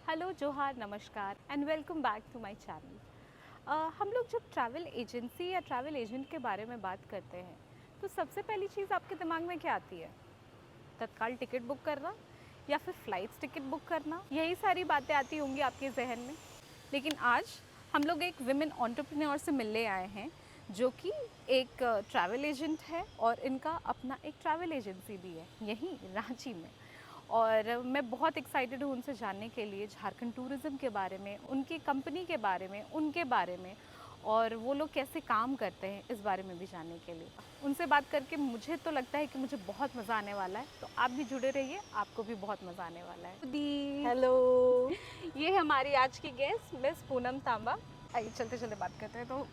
Hello जोहार नमस्कार and welcome back to my channel. हम लोग जब ट्रैवल एजेंसी या ट्रैवल एजेंट के बारे में बात करते हैं तो सबसे पहली चीज़ आपके दिमाग में क्या आती है? तत्काल टिकट बुक करना या फिर फ़्लाइट्स टिकट बुक करना, यही सारी बातें आती होंगी आपके जहन में। लेकिन आज हम लोग एक विमेन एंटरप्रेन्योर से मिलने आए हैं जो कि एक ट्रैवल एजेंट है और इनका अपना एक ट्रैवल एजेंसी भी है यहीं रांची में। और मैं बहुत एक्साइटेड हूँ उनसे जानने के लिए झारखंड टूरिज़्म के बारे में, उनकी कंपनी के बारे में, उनके बारे में, और वो लोग कैसे काम करते हैं इस बारे में भी जानने के लिए। उनसे बात करके मुझे तो लगता है कि मुझे बहुत मज़ा आने वाला है, तो आप भी जुड़े रहिए, आपको भी बहुत मज़ा आने वाला है। दी हेलो। ये हमारी आज की गेस्ट मिस पूनम तांबा। आइए चलते चलते बात करते हैं। तो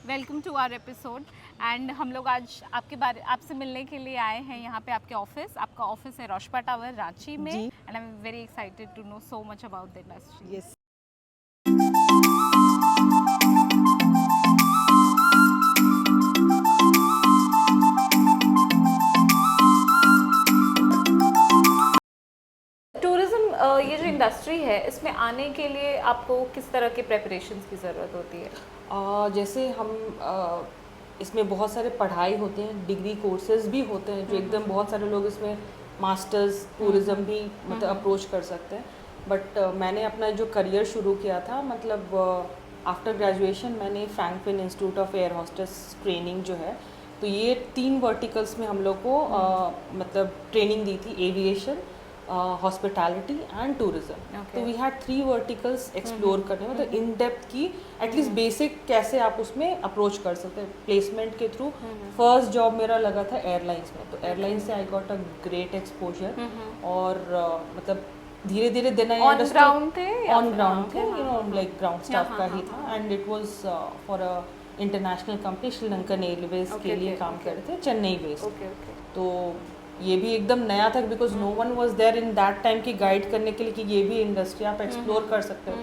welcome to our episode and हम लोग आज आपसे मिलने के लिए आए हैं यहाँ पे आपके ऑफिस। आपका ऑफिस है रोशपा टावर रांची में जी। And I am very excited to know so much about the industry. Yes. Tourism ये जो इंडस्ट्री है इसमें आने के लिए आपको किस तरह के प्रेपरेशंस की ज़रूरत होती है? जैसे हम इसमें बहुत सारे पढ़ाई होते हैं, डिग्री कोर्सेज भी होते हैं जो एकदम बहुत सारे लोग इसमें मास्टर्स टूरिज़्म भी मतलब अप्रोच कर सकते हैं। बट मैंने अपना जो करियर शुरू किया था मतलब आफ्टर ग्रेजुएशन मैंने Frankfinn institute of air hostess training जो है, तो ये 3 वर्टिकल्स में हम लोग को मतलब ट्रेनिंग दी थी, एविएशन, हॉस्पिटैलिटी एंड टूरिज्म। तो वी हैड 3 वर्टिकल्स एक्सप्लोर करने, मतलब इन डेप्थ की एटलीस्ट बेसिक कैसे आप उसमें अप्रोच कर सकते हैं प्लेसमेंट के थ्रू। फर्स्ट जॉब मेरा लगा था एयरलाइंस में, तो एयरलाइंस से I got a great exposure. और मतलब धीरे धीरे दिन ऑन ग्राउंड थे, ऑन ग्राउंड थे, you know like ground staff का ही था। And it was for a international company, Sri Lankan Airways के लिए काम कर रहे थे, चेन्नई बेस्ड। तो ये भी एकदम नया था because no one was there in that time की गाइड करने के लिए कि ये भी इंडस्ट्री आप एक्सप्लोर कर सकते हो।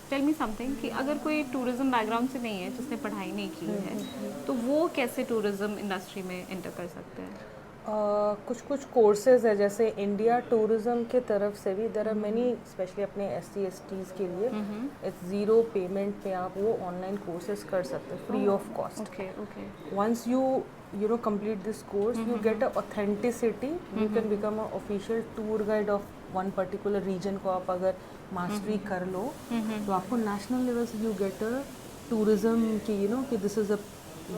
टेल मी समथिंग कि अगर कोई टूरिज्म बैकग्राउंड से नहीं है, जिसने पढ़ाई नहीं की है, तो वो कैसे टूरिज्म इंडस्ट्री में एंटर कर सकते हैं? कुछ कुछ कोर्सेज है, जैसे इंडिया टूरिज्म के तरफ से भी देयर आर मेनी, स्पेशली अपने SC/STs के लिए इट्स ज़ीरो पेमेंट पे आप वो ऑनलाइन कोर्सेज कर सकते हैं free of cost. Okay okay once you know complete this course, you get a authenticity, you can become a official tour guide of one particular region को आप अगर mastery कर लो तो आपको नेशनल लेवल से यू गेट अ टूरिज्म की you know कि this is a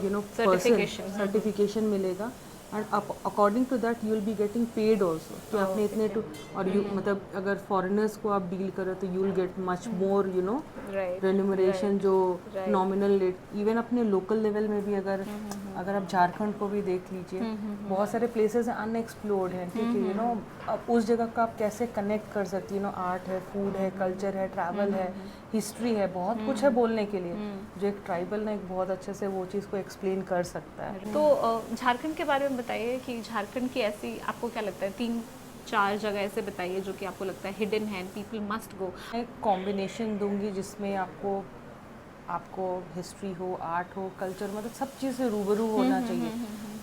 you know certification मिलेगा। And according to that you will be getting paid also कि आपने इतने टू, और यू मतलब अगर फॉरेनर्स को आप डील करो तो you will get much more you know remuneration, जो नॉमिनल रेट। इवन अपने लोकल लेवल में भी अगर आप झारखंड को भी देख लीजिए, बहुत सारे प्लेसेस अनएक्सप्लोर्ड हैं, ठीक है, यू नो अब उस जगह का आप कैसे कनेक्ट कर सकती है, यू नो आर्ट है, फूड है, कल्चर है, ट्रैवल है, हिस्ट्री है, बहुत कुछ है बोलने के लिए, जो एक ट्राइबल ना एक बहुत अच्छे से वो चीज़ को एक्सप्लेन कर सकता है। तो झारखंड के बारे में बताइए कि झारखंड की ऐसी आपको क्या लगता है 3-4 जगह ऐसे बताइए जो कि आपको लगता है हिडन है, पीपल मस्ट गो। एक कॉम्बिनेशन दूंगी जिसमें आपको हिस्ट्री हो, आर्ट हो, कल्चर, मतलब सब चीज़ से रूबरू होना चाहिए,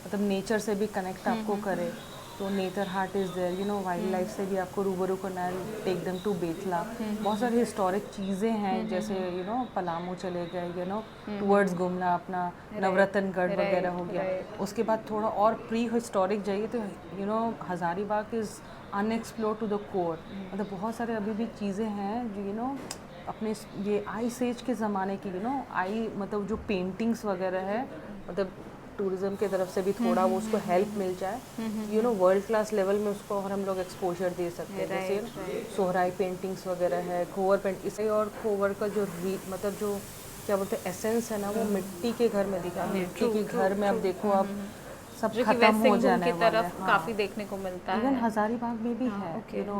मतलब नेचर से भी कनेक्ट आपको करे। तो nature heart is there, you know wildlife से भी आपको रूबरू करना है, टेक देम टू बेतला। बहुत सारी हिस्टोरिक चीज़ें हैं, जैसे यू नो पलामू चले गए, यू नो टूवर्ड्स गुमला, अपना नवरत्नगढ़ वगैरह हो गया। उसके बाद थोड़ा और प्री हिस्टोरिक जाइए तो you know Hazaribagh is unexplored to the core, मतलब बहुत सारे अभी भी चीज़ें हैं जो यू नो अपने ये आइस एज के ज़माने की, यू नो आई मतलब जो पेंटिंग्स वगैरह है, मतलब टूरिज़्म की तरफ से भी थोड़ा वो उसको हेल्प मिल जाए, you know world class level में उसको और हम लोग एक्सपोजर दे सकते हैं। जैसे सोहराई पेंटिंग्स वगैरह है, खोवर पेंट, इसे और खोवर का जो मतलब जो क्या बोलते हैं एसेंस है ना, वो मिट्टी के घर में दिखा, मिट्टी के घर में अब देखो आप सब खत्म हो जाने वाला है। काफ़ी देखने को मिलता है। इवन हज़ारीबाग में भी है, यू नो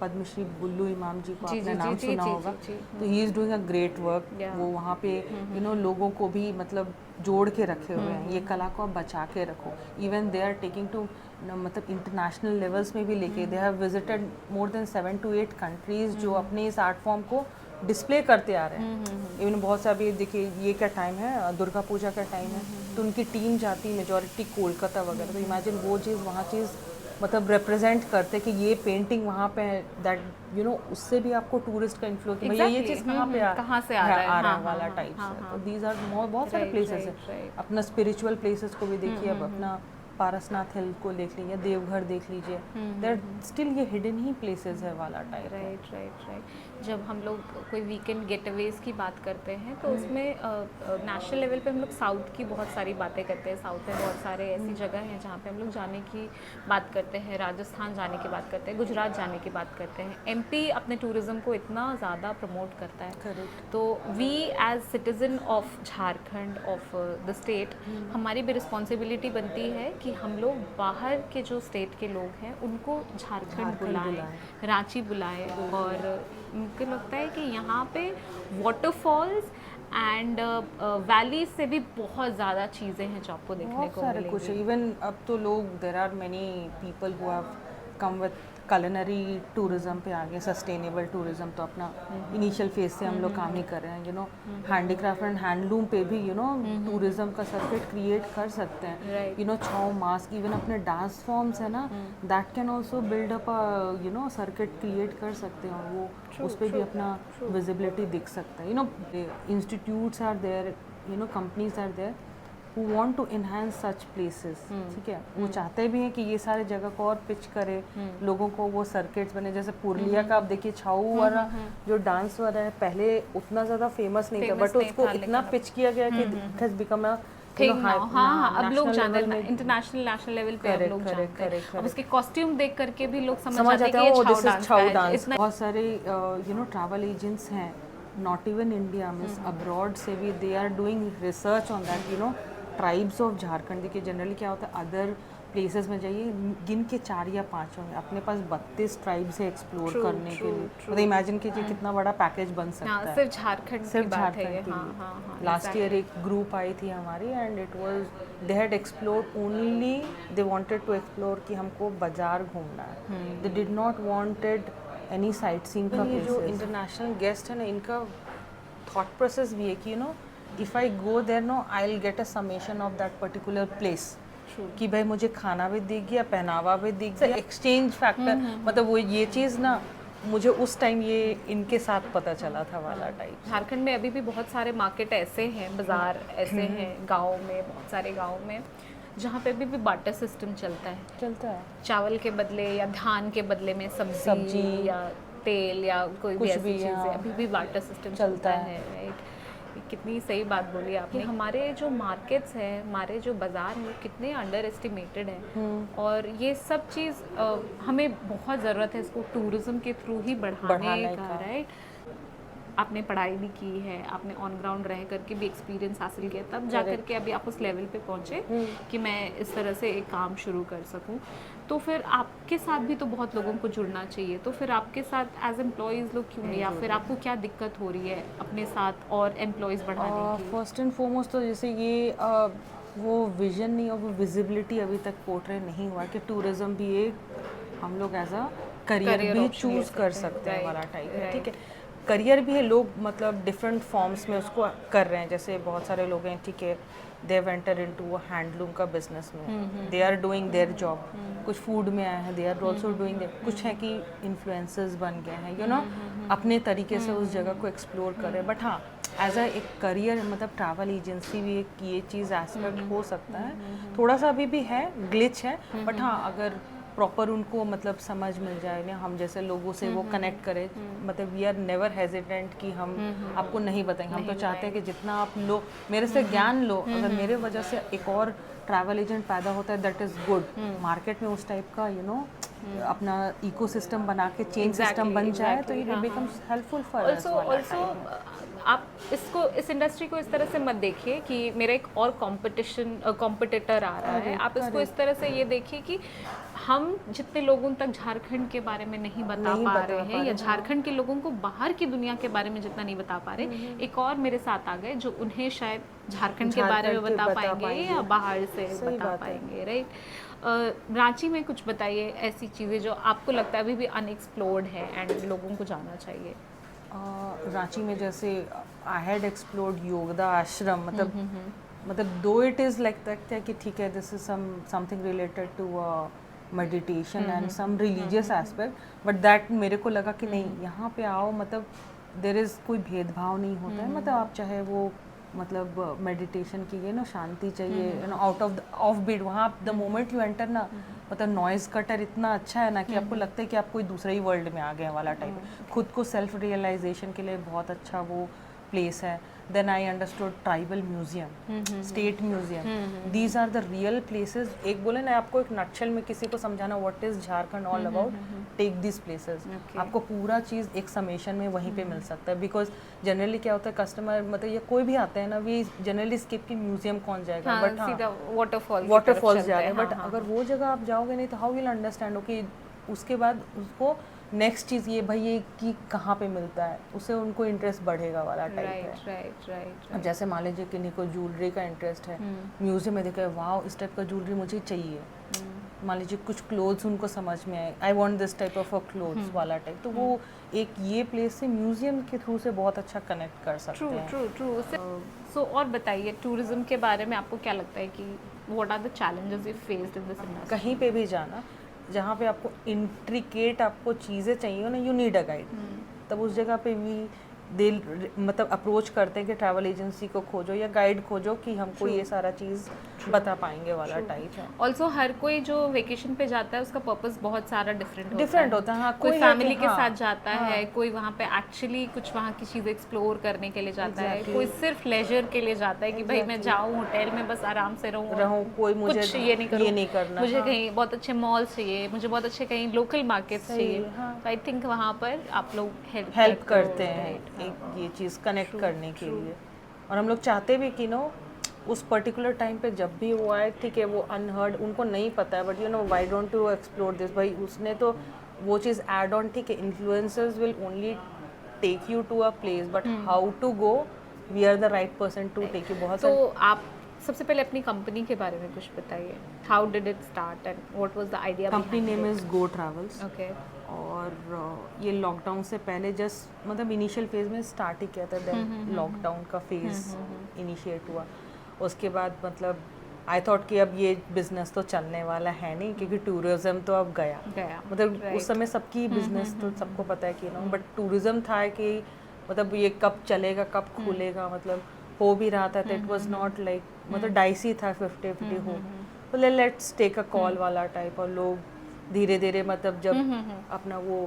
पद्मश्री बुल्लू इमाम जी को आपने नाम सुना होगा, तो he is doing a great work. वो वहाँ पे यू नो लोगों को भी मतलब जोड़ के रखे हुए हैं, ये कला को आप बचा के रखो। Even they are taking to मतलब इंटरनेशनल लेवल्स में भी लेके, they have visited more than 7 to 8 countries जो अपने इस आर्ट फॉर्म को डिस्प्ले करते आ रहे हैं। इवन बहुत सा अभी देखिए ये क्या टाइम है, दुर्गा पूजा का टाइम है, तो उनकी टीम जाती है मेजॉरिटी कोलकाता वगैरह, तो इमेजिन वो चीज़ वहाँ चीज़ मतलब रिप्रेजेंट करते कि ये पेंटिंग वहाँ पे है, दैट यू नो उससे भी आपको टूरिस्ट का इन्फ्लुएंस भैया ये चीज़ कहाँ पे कहाँ से आ रहा है, आ रहा हाँ, है वाला हाँ, टाइप हाँ, से। हाँ, तो दीज आर बहुत सारे राइट, प्लेसेस राइट, हैं। राइट। अपना स्पिरिचुअल प्लेसेस को भी देखिए, अब अपना पारसनाथ हिल को देख लीजिए, देवघर देख लीजिए, देर स्टिल ये हिडन ही प्लेसेस है वाला टाइप है। Right, right, right. जब हम लोग कोई वीकेंड गेटअवेज की बात करते हैं तो उसमें नेशनल लेवल पे हम लोग साउथ की बहुत सारी बातें करते हैं। साउथ में बहुत सारे ऐसी जगह हैं जहाँ पे हम लोग जाने की बात करते हैं, राजस्थान जाने की बात करते हैं, गुजरात जाने की बात करते हैं। एमपी अपने टूरिज़्म को इतना ज़्यादा प्रमोट करता है। करेक्ट। तो we as citizen of Jharkhand, of the state, हमारी भी रिस्पॉन्सिबिलिटी बनती है कि हम लोग बाहर के जो स्टेट के लोग हैं उनको झारखंड बुलाएं, रांची बुलाएं, और मुझे लगता है कि यहाँ पे वाटरफॉल्स एंड वैलीज से भी बहुत ज़्यादा चीज़ें हैं जो आपको देखने बहुत को सारे कुछ मिलेंगी। इवन अब तो लोग there are many people who have come with culinary tourism पे आ गए, सस्टेनेबल टूरिज्म। तो अपना इनिशियल फेज से हम लोग काम ही कर रहे हैं, you know handicraft and handloom पे भी यू नो टूरिज्म का सर्किट क्रिएट कर सकते हैं। Right. यू नो छाव मास्क, इवन अपने डांस फॉर्म्स है ना, that can also build up you know circuit create कर सकते हैं, और वो उस पर भी अपना विजिबिलिटी दिख सकता है। You know institutes are there, you know companies are there who want to enhance such places, ठीक है, वो चाहते भी हैं कि ये सारे जगह को और पिच करे, लोगों को वो सर्किट्स बने। जैसे पुरलिया का आप देखिए छाऊ वाला जो डांस वाला है, पहले उतना ज़्यादा फेमस नहीं था, बट उसको इतना पिच किया गया कि it has become a thing now. हाँ, अब लोग जानते हैं, इंटरनेशनल नेशनल लेवल पे अब लोग जानते हैं। अब उसके कॉस्ट्यूम देख करके भी लोग समझ जाते हैं कि ये छाऊ डांस का है। इतना बहुत सारे यू नो ट्रैवल एजेंट्स हैं, नॉट इवन इंडिया में, अब्रॉड से भी, they are doing research on that, you know tribes of Jharkhand. देखिए जनरली क्या होता है, अदर प्लेसेस में जाइए, गिन के 4 या 5 होंगे, अपने पास 32 ट्राइब्स है एक्सप्लोर करने के लिए। मतलब इमेजिन कीजिए कितना बड़ा पैकेज बन सकता है। सिर्फ झारखंड की बात है ये। हाँ, लास्ट ईयर एक ग्रुप आई थी हमारी, and it was they had explored only, they wanted to explore कि हमको बाजार घूमना है, they did not wanted any sightseeing का। ये जो इंटरनेशनल गेस्ट है ना, इनका थॉट प्रोसेस भी है कि you know if I go there no I will get a summation of that particular place, कि भाई मुझे खाना भी दिख गया, पहनावा भी दिख गया, एक्सचेंज फैक्टर, मतलब वो ये चीज़ ना मुझे उस टाइम ये इनके साथ पता चला था वाला टाइप। झारखंड में अभी भी बहुत सारे मार्केट ऐसे हैं, बाजार ऐसे हैं, गाँव में, बहुत सारे गाँव में जहाँ पे भी बार्टर सिस्टम चलता है। चावल के बदले या धान के बदले में सब्जी या तेल या कोई भी ऐसी चीज़ें, अभी भी बार्टर सिस्टम चलता है। राइट, कितनी सही बात बोली आपने। हमारे जो मार्केट्स हैं, हमारे जो बाज़ार हैं, कितने अंडर एस्टिमेटेड हैं, और ये सब चीज़ हमें बहुत ज़रूरत है इसको टूरिज़्म के थ्रू ही बढ़ाने का। राइट, आपने पढ़ाई भी की है, आपने ऑन ग्राउंड रह करके भी एक्सपीरियंस हासिल किया, तब जा करके अभी आप उस लेवल पे पहुँचे कि मैं इस तरह से एक काम शुरू कर सकूँ। तो फिर आपके साथ भी तो बहुत लोगों को जुड़ना चाहिए, तो फिर आपके साथ एज एम्प्लॉयज़ लोग क्यों नहीं, या फिर आपको क्या दिक्कत हो रही है अपने साथ और एम्प्लॉयज़ बढ़ाने की? फर्स्ट एंड फॉरमोस्ट तो जैसे ये वो विजन नहीं और वो विजिबिलिटी अभी तक पोर्ट्रे नहीं हुआ कि टूरिज़्म भी एक हम लोग एज अ करियर भी चूज़ कर सकते हैं वाला टाइप है। ठीक है, करियर भी है, लोग मतलब डिफरेंट फॉर्म्स में उसको कर रहे हैं। जैसे बहुत सारे लोग हैं, ठीक है, दे वेंटर इनटू हैंडलूम का बिजनेस में, they are doing their job. कुछ फूड में आए हैं, they are also doing there. कुछ है कि इन्फ्लुएंसर्स बन गए हैं, यू नो अपने तरीके से उस जगह को एक्सप्लोर कर रहे हैं। बट हाँ, एज अ एक करियर मतलब ट्रैवल एजेंसी भी एक ये चीज़ एस्पेक्ट हो सकता है। थोड़ा सा अभी भी है, ग्लिच है, बट हाँ अगर प्रॉपर उनको मतलब समझ मिल जाए ना, हम जैसे लोगों से वो कनेक्ट करें, मतलब वी आर नेवर हेजिटेंट कि हम आपको नहीं बताएंगे। हम तो चाहते हैं कि जितना आप लो, मेरे से ज्ञान लो, अगर मेरे वजह से एक और ट्रैवल एजेंट पैदा होता है, दैट इज़ गुड। मार्केट में उस टाइप का यू नो अपना इकोसिस्टम बना के चेन सिस्टम बन जाए तो it becomes helpful for us. Also आप इसको, इस इंडस्ट्री को इस तरह से मत देखिए कि मेरा एक और कॉम्पिटिटर आ रहा है। आप इसको इस तरह से ये देखिए कि हम जितने लोगों तक झारखंड के बारे में नहीं बता पा रहे हैं, या झारखंड के लोगों को बाहर की दुनिया के बारे में जितना नहीं बता पा रहे, एक और मेरे साथ आ गए जो उन्हें शायद झारखंड के बारे में बता पाएंगे या बाहर से बता पाएंगे। राइट, रांची में कुछ बताइए ऐसी चीज़ें जो आपको लगता है अभी भी अनएक्सप्लोर्ड है एंड लोगों को जाना चाहिए। रांची में जैसे आई हैड एक्सप्लोर्ड योगदा आश्रम, मतलब दो इट इज़ लाइक दैट कि ठीक है this is something related to meditation and some religious aspect, but that मेरे को लगा कि नहीं यहाँ पे आओ, मतलब देर इज़ कोई भेदभाव नहीं होता है, मतलब आप चाहे वो मतलब मेडिटेशन कीजिए ना, शांति चाहिए you know, out of beat वहाँ द मोमेंट यू एंटर ना, मतलब नॉइज़ कटर इतना अच्छा है ना कि आपको लगता है कि आप कोई दूसरे ही वर्ल्ड में आ गए वाला टाइप। खुद को सेल्फ रियलाइजेशन के लिए बहुत अच्छा वो प्लेस है। Then I understood tribal museum, state museum, these are the real places. एक बोले ना आपको एक नक्शल में किसी को समझाना what is Jharkhand all about, take this places, आपको पूरा चीज़ एक समेशन में वहीं पे मिल सकता है। बिकॉज जनरली क्या होता है कस्टमर मतलब ये कोई भी आता है ना, वी जनरली स्किप की म्यूजियम कौन जाएगा, बट सीधा वाटरफॉल्स जाएगा, बट अगर वो जगह आप जाओगे नहीं तो हाउ विल अंडरस्टैंड ओके उसके बाद उसको नेक्स्ट चीज़ ये भाई ये कि कहाँ पे मिलता है, उससे उनको इंटरेस्ट बढ़ेगा वाला टाइप है। राइट। अब जैसे मान लीजिए किन्हीं को ज्वेलरी का इंटरेस्ट है, म्यूजियम में देखे वाओ इस टाइप का ज्वेलरी मुझे चाहिए, मान लीजिए कुछ क्लोथ्स उनको समझ में आए, I want this type of a clothes वाला टाइप, तो वो एक ये प्लेस से म्यूजियम के थ्रू से बहुत अच्छा कनेक्ट कर सकते हैं। ट्रू। सो और बताइए टूरिज्म के बारे में आपको क्या लगता है कि what are the challenges you faced in this industry? कहीं पे भी जाना जहाँ पे आपको इंट्रिकेट आपको चीज़ें चाहिए हो ना, यू नीड अ गाइड, तब उस जगह पे भी दे मतलब अप्रोच करते हैं कि ट्रैवल एजेंसी को खोजो या गाइड खोजो कि हमको ये सारा चीज़ बता पाएंगे वाला टाइप है। ऑल्सो हर कोई जो वेकेशन पे जाता है उसका पर्पस बहुत सारा डिफरेंट होता है। हाँ, कोई फैमिली के साथ जाता है, कोई वहाँ पे एक्चुअली कुछ वहाँ की चीज़ें एक्सप्लोर करने के लिए जाता है, कोई सिर्फ लेजर के लिए जाता है कि भाई मैं जाऊँ होटल में बस आराम से रहूँ, कोई मुझे कुछ ये नहीं करना, मुझे हाँ। कहीं बहुत अच्छे मॉल चाहिए, मुझे बहुत अच्छे कहीं लोकल मार्केट्स चाहिए, तो आई थिंक वहाँ पर आप लोग हेल्प करते हैं एक ये चीज़ कनेक्ट करने के लिए। और हम लोग चाहते भी कि नो उस पर्टिकुलर टाइम पे जब भी वो आए, ठीक है वो अनहर्ड उनको नहीं पता है, but you know why don't you explore this, भाई उसने तो वो चीज़ ऐड ऑन, ठीक है influencers will only take you to a place, but how to go we are the right person to take you. बहुत तो आप सबसे पहले अपनी कंपनी के बारे में कुछ बताइए, how did it start and what was the idea? Company name is go travels. Okay. और ये लॉकडाउन से पहले जस्ट मतलब इनिशियल फेज में स्टार्ट ही किया था, देन लॉकडाउन का फेज इनिशिएट हुआ, उसके बाद मतलब आई थॉट कि अब ये बिजनेस तो चलने वाला है नहीं, क्योंकि टूरिज्म तो अब गया मतलब उस समय सबकी बिजनेस तो सबको पता है कि नो, बट टूरिज्म था कि मतलब ये कब चलेगा कब खुलेगा, मतलब हो भी रहा था, इट वाज नॉट लाइक मतलब डाइसी था 50-50 हो, तो लेट्स टेक अ कॉल वाला टाइप। और लोग धीरे धीरे मतलब जब अपना वो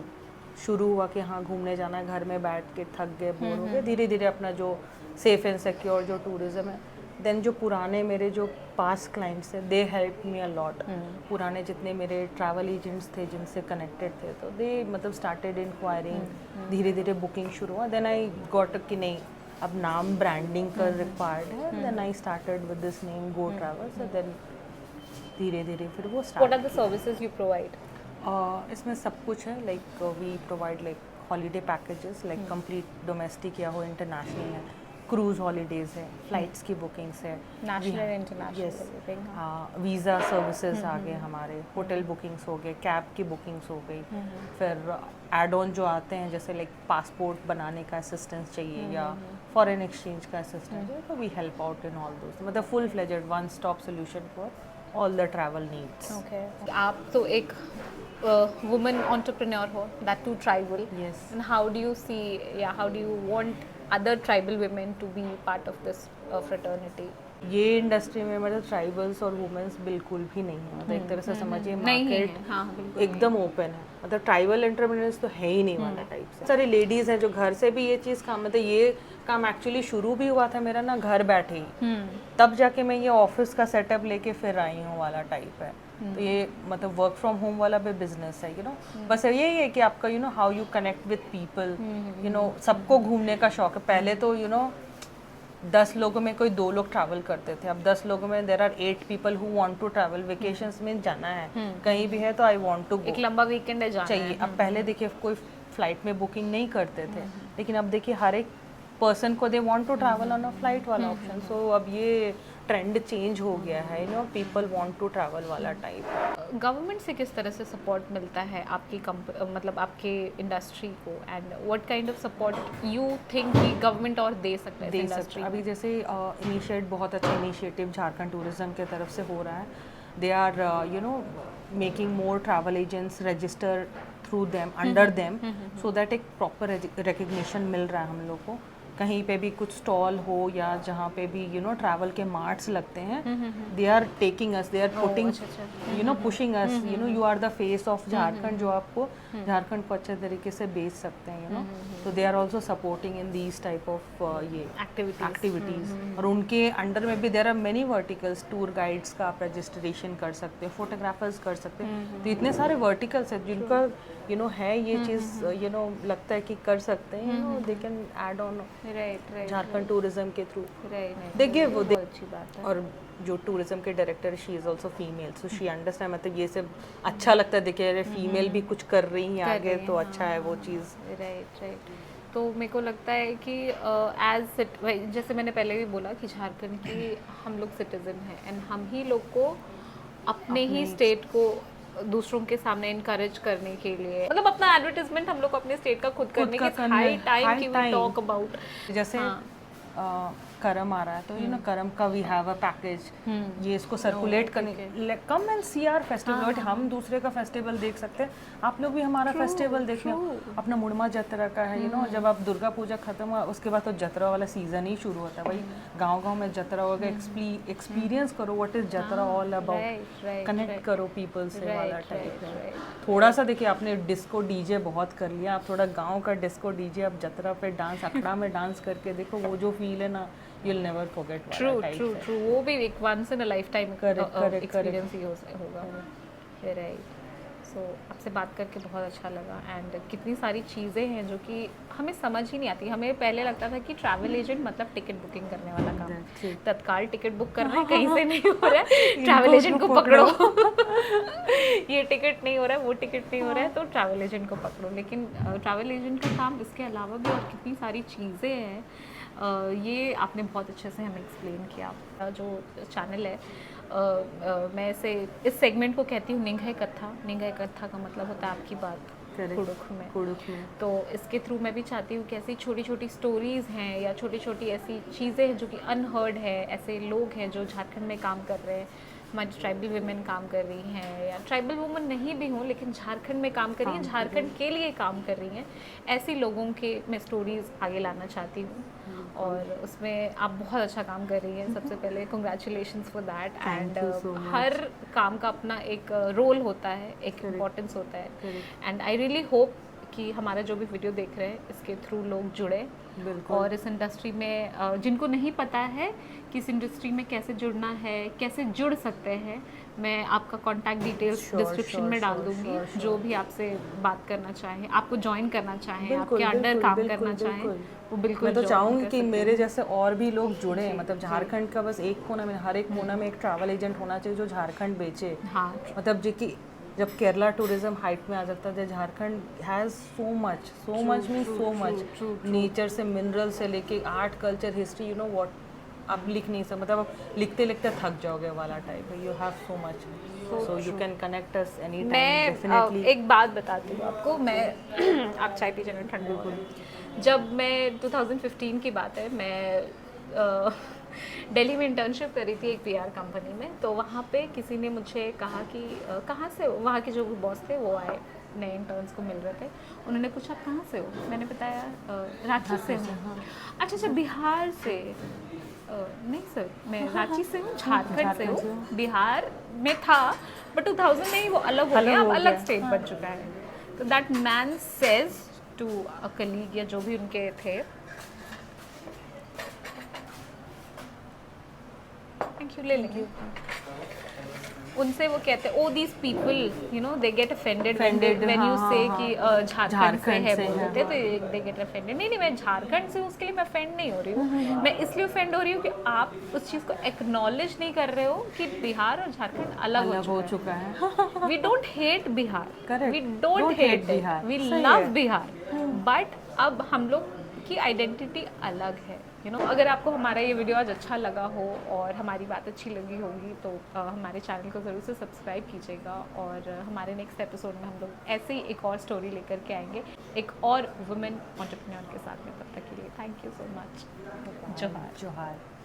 शुरू हुआ कि हाँ घूमने जाना है, घर में बैठ के थक गए बोर हो गए, धीरे धीरे अपना जो सेफ एंड सिक्योर जो टूरिज्म है, देन जो पुराने मेरे जो पास क्लाइंट्स थे they help me a lot, पुराने जितने मेरे ट्रैवल एजेंट्स थे जिनसे कनेक्टेड थे, तो दे मतलब स्टार्टेड इंक्वायरिंग, धीरे धीरे बुकिंग शुरू हुआ, देन आई गॉट कि नहीं अब नाम ब्रांडिंग का रिक्वायर्ड है, then I started with this name Go Travels, then धीरे धीरे फिर वो start. What are the services you provide? इसमें सब कुछ है, like we provide like holiday packages, like complete domestic या हो इंटरनेशनल है, क्रूज हॉलीडेज है, फ्लाइट्स की बुकिंग्स है, नेशनल इंटरनेशनल, हाँ वीज़ा सर्विसेज आ गए हमारे, होटल बुकिंग्स हो गए, कैब की बुकिंग्स हो गई, फिर एड ऑन जो आते हैं जैसे लाइक पासपोर्ट बनाने का असिस्टेंस चाहिए या फॉरेन एक्सचेंज का असिस्टेंस चाहिए, तो we help out in all those, मतलब full fledged one stop solution for all the travel needs. Okay. आप तो एक woman entrepreneur हो, that too tribal. Yes. And how do you see, how do you want other tribal women to be part of this fraternity? ये industry में मतलब tribals और women's बिल्कुल भी नहीं है, मतलब एक तरह से समझिए मार्केट एकदम ओपन है, मतलब ट्राइबल एंटरप्रेन्योर्स तो है ही नहीं वाला टाइप से। सारी लेडीज़ हैं जो घर से भी ये चीज़ काम, मतलब ये काम एक्चुअली शुरू भी हुआ था मेरा ना घर बैठे ही, तब जाके मैं ये ऑफिस का सेटअप लेके फिर आई हूँ वाला टाइप है, तो ये मतलब वर्क फ्रॉम होम वाला भी बिजनेस है, यू नो बस यही है कि आपका you know how you connect with people, you know सबको घूमने का शौक है, पहले तो यू नो 10 लोगों में कोई 2 लोग ट्रैवल करते थे, अब 10 लोगों में there are 8 people who want to travel, vacations में जाना है कहीं भी है तो आई वांट टू गो, एक लंबा वीकेंड है जाना चाहिए। अब पहले देखिए कोई फ्लाइट में बुकिंग नहीं करते थे, लेकिन अब देखिए हर एक पर्सन को they want to travel on a flight वाला ऑप्शन, सो अब ये ट्रेंड चेंज हो गया है, you know people want to travel वाला टाइप। गवर्नमेंट से किस तरह से सपोर्ट मिलता है आपकी मतलब आपके इंडस्ट्री को, and what kind of support you think कि गवर्नमेंट और दे सकता है इस इंडस्ट्री? अभी जैसे बहुत अच्छा इनिशिएटिव झारखंड टूरिज्म के तरफ से हो रहा है. They are making more travel agents register through them, under them, so that एक प्रॉपर रिकग्निशन मिल रहा है हम लोग को. कहीं पे भी कुछ स्टॉल हो या जहाँ पे भी ट्रैवल के मार्ट्स लगते हैं, they are taking us, they are putting pushing us, you are the face of Jharkhand, जो आपको झारखंड को अच्छे तरीके से बेच सकते हैं. तो they are also supporting in these type of ये एक्टिविटीज़. और उनके अंडर में भी there are many verticals. Tour guides का आप रजिस्ट्रेशन कर सकते हो, फोटोग्राफर्स कर सकते हैं. तो इतने सारे वर्टिकल्स हैं जिनका है ये चीज़ लगता है कि कर सकते हैं. They can add on Jharkhand tourism के थ्रू. देखिए वो अच्छी बात है. और जो टूरिज्म के director, she is also female, so she understand. मतलब ये सब अच्छा लगता है, देखिए अरे फीमेल भी कुछ कर रही हैं आगे, तो अच्छा है वो चीज़. राइट. तो मेरे को लगता है कि जैसे मैंने पहले भी बोला कि झारखंड की हम लोग सिटीजन हैं, एंड हम ही लोग को अपने ही स्टेट को दूसरों के सामने इनकरेज करने के लिए, मतलब अपना एडवर्टाइजमेंट हम लोग अपने स्टेट का खुद करने के हाई टाइम कि वी टॉक अबाउट. जैसे करम आ रहा है, तो करम का वी हैव अ पैकेज, ये इसको सर्कुलेट करने, come and see our festival. हम दूसरे का फेस्टिवल देख सकते हैं, आप लोग भी हमारा फेस्टिवल देखना. अपना मुड़मा जतरा का है, जब आप दुर्गा पूजा खत्म हुआ उसके बाद तो जतरा वाला सीजन ही शुरू होता है. भाई गांव-गांव में जतरा होगा, एक्सपीरियंस करो what is Jatra all about, connect करो पीपल से वाला टाइप. थोड़ा सा देखिए, आपने डिस्को डीजे बहुत कर लिया, आप थोड़ा गाँव का डिस्को डीजे आप जतरा पे डांस, अखड़ा में डांस करके देखो, वो जो फील है ना, you'll never forget. True. वो भी एक once in a lifetime experience ही होगा. Right. So आपसे बात करके बहुत अच्छा लगा. एंड कितनी सारी चीज़ें हैं जो कि हमें समझ ही नहीं आती. हमें पहले लगता था कि ट्रैवल एजेंट मतलब टिकट बुकिंग करने वाला काम, तत्काल टिकट बुक कर रहे हैं, कहीं से नहीं हो रहा है, ट्रैवल एजेंट को पकड़ो. ये टिकट नहीं हो रहा है, वो टिकट नहीं हो रहा है, तो ट्रैवल एजेंट को पकड़ो. लेकिन ट्रैवल एजेंट का काम इसके अलावा भी और कितनी सारी चीज़ें हैं, ये आपने बहुत अच्छे से हमें एक्सप्लेन किया. जो चैनल है, मैं इस सेगमेंट को कहती हूँ निंघय कथा. निंघय कथा का मतलब होता है आपकी बात कुड़ुख में. तो इसके थ्रू मैं भी चाहती हूँ कि ऐसी छोटी छोटी स्टोरीज़ हैं या छोटी छोटी ऐसी चीज़ें हैं जो कि अनहर्ड है, ऐसे लोग हैं जो झारखंड में काम कर रहे हैं, हमारी ट्राइबल वुमेन काम कर रही हैं, या ट्राइबल वुमेन नहीं भी हों लेकिन झारखंड में काम कर रही हैं, झारखंड के लिए काम कर रही हैं, ऐसी लोगों के मैं स्टोरीज़ आगे लाना चाहती हूँ. और उसमें आप बहुत अच्छा काम कर रही हैं. सबसे पहले कंग्रेचुलेशंस फॉर दैट. एंड हर काम का अपना एक रोल होता है, एक इम्पोर्टेंस होता है. एंड आई रियली होप कि हमारा जो भी वीडियो देख रहे हैं इसके थ्रू लोग जुड़े, और इस इंडस्ट्री में जिनको नहीं पता है कि इस इंडस्ट्री में कैसे जुड़ना है, कैसे जुड़ सकते हैं, मैं आपका कॉन्टैक्ट डिटेल्स डिस्क्रिप्शन में डाल दूंगी. जो भी आपसे बात करना चाहे, आपको ज्वाइन करना चाहें, आपके अंडर काम करना चाहें, वो बिल्कुल. मैं तो चाहूँगी कि मेरे जैसे और भी लोग जुड़े. मतलब झारखंड का बस एक कोना में, हर एक कोना में एक ट्रैवल एजेंट होना चाहिए जो झारखंड बेचे. हाँ. मतलब जो कि जब केरला टूरिज्म हाइट में आ जाता है, Jharkhand has so much nature से, मिनरल से लेके आर्ट, कल्चर, हिस्ट्री, व्हाट आप लिख नहीं सकते. मतलब आप लिखते लिखते थक जाओगे वाला टाइप है. You have so much, so you can connect us any time. Definitely एक बात बताती हूँ आपको. मैं आप चाय पी जाना, ठंडा. जब मैं 2015 की बात है, मैं दिल्ली में इंटर्नशिप करी थी एक पीआर कंपनी में. तो वहाँ पे किसी ने मुझे कहा कि कहाँ से हो. वहाँ के जो बॉस थे वो आए, नए इंटर्न्स को मिल रहे थे. उन्होंने पूछा कहाँ से हो. मैंने बताया रांची से हूँ. अच्छा, बिहार से. नहीं सर, मैं रांची से हूँ, झारखंड से हूँ. बिहार में था बट 2000 में ही वो अलग हो गया, अब अलग स्टेट बन चुका है. तो that man says to a colleague या जो भी उनके थे, थैंक यू, ले लेंगे. उनसे वो कहते हैं, oh these people they get offended when you say कि झारखंड से है बोलते, तो दे गेट ऑफेंडेड. नहीं, मैं झारखंड से हूँ, उसके लिए मैं ऑफेंड नहीं हो रही हूँ. मैं इसलिए ऑफेंड हो रही हूँ कि आप उस चीज़ को एक्नॉलेज नहीं कर रहे हो कि बिहार और झारखंड अलग हो चुका है. We don't hate Bihar, we don't hate Bihar, we love Bihar, but अब हम लोग की आइडेंटिटी अलग है. अगर आपको हमारा ये वीडियो आज अच्छा लगा हो और हमारी बात अच्छी लगी होगी तो हमारे चैनल को ज़रूर से सब्सक्राइब कीजिएगा, और हमारे नेक्स्ट एपिसोड में हम लोग ऐसे ही एक और स्टोरी लेकर के आएंगे एक और वुमेन एंटरप्रेन्योर के साथ में। तब तक के लिए थैंक यू सो मच। जोहार। जोहार।